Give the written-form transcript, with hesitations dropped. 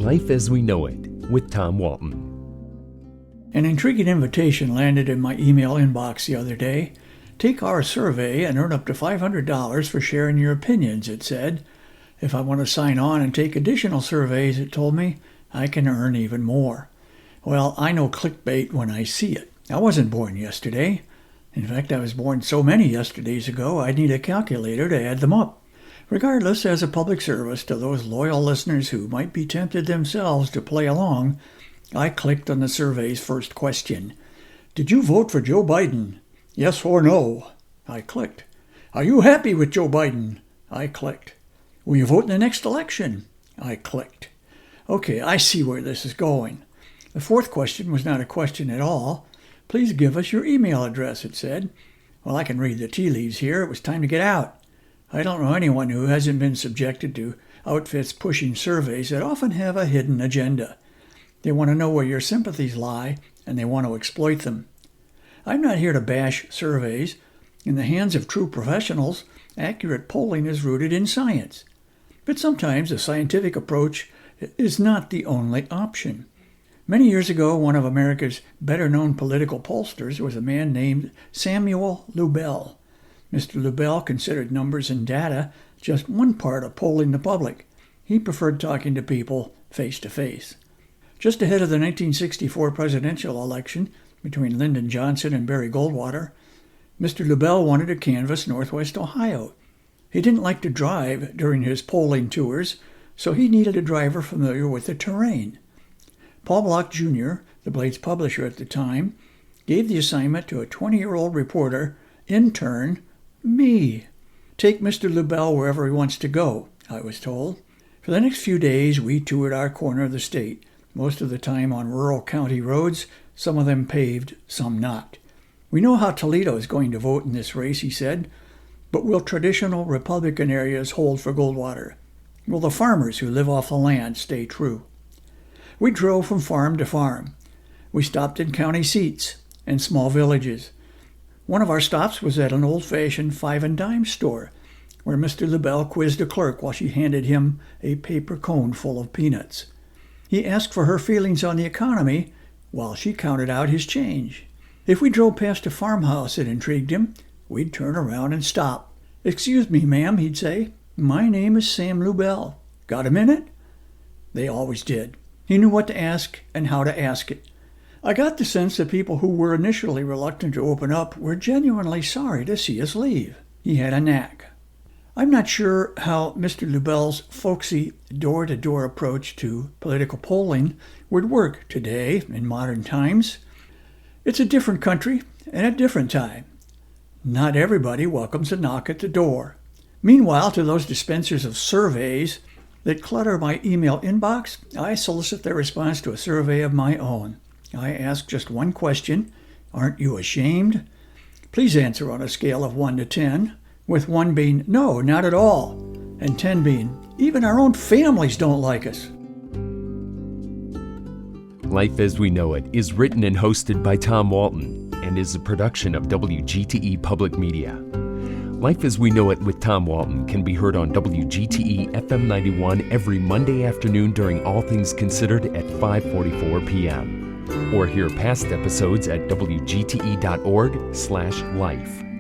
Life as We Know It with Tom Walton. An intriguing invitation landed in my email inbox the other day. Take our survey and earn up to $500 for sharing your opinions, it said. If I want to sign on and take additional surveys, it told me, I can earn even more. Well, I know clickbait when I see it. I wasn't born yesterday. In fact, I was born so many yesterdays ago, I'd need a calculator to add them up. Regardless, as a public service to those loyal listeners who might be tempted themselves to play along, I clicked on the survey's first question. Did you vote for Joe Biden? Yes or no? I clicked. Are you happy with Joe Biden? I clicked. Will you vote in the next election? I clicked. Okay, I see where this is going. The fourth question was not a question at all. Please give us your email address, it said. Well, I can read the tea leaves here. It was time to get out. I don't know anyone who hasn't been subjected to outfits pushing surveys that often have a hidden agenda. They want to know where your sympathies lie, and they want to exploit them. I'm not here to bash surveys. In the hands of true professionals, accurate polling is rooted in science. But sometimes a scientific approach is not the only option. Many years ago, one of America's better-known political pollsters was a man named Samuel Lubell. Mr. Lubell considered numbers and data just one part of polling the public. He preferred talking to people face-to-face. Just ahead of the 1964 presidential election between Lyndon Johnson and Barry Goldwater, Mr. Lubell wanted to canvass Northwest Ohio. He didn't like to drive during his polling tours, so he needed a driver familiar with the terrain. Paul Block Jr., the Blade's publisher at the time, gave the assignment to a 20-year-old reporter, intern, me. Take Mr. Lubell wherever he wants to go, I was told. For the next few days, we toured our corner of the state, most of the time on rural county roads, some of them paved, some not. We know how Toledo is going to vote in this race, he said, but will traditional Republican areas hold for Goldwater? Will the farmers who live off the land stay true? We drove from farm to farm. We stopped in county seats and small villages. One of our stops was at an old-fashioned five-and-dime store, where Mr. Lubell quizzed a clerk while she handed him a paper cone full of peanuts. He asked for her feelings on the economy while she counted out his change. If we drove past a farmhouse that intrigued him, we'd turn around and stop. Excuse me, ma'am, he'd say. My name is Sam Lubell. Got a minute? They always did. He knew what to ask and how to ask it. I got the sense that people who were initially reluctant to open up were genuinely sorry to see us leave. He had a knack. I'm not sure how Mr. Lubell's folksy door-to-door approach to political polling would work today in modern times. It's a different country and a different time. Not everybody welcomes a knock at the door. Meanwhile, to those dispensers of surveys that clutter my email inbox, I solicit their response to a survey of my own. I ask just one question. Aren't you ashamed? Please answer on a scale of 1 to 10, with 1 being, no, not at all, and 10 being, even our own families don't like us. Life as We Know It is written and hosted by Tom Walton and is a production of WGTE Public Media. Life as We Know It with Tom Walton can be heard on WGTE FM 91 every Monday afternoon during All Things Considered at 5:44 p.m. Or hear past episodes at wgte.org/life.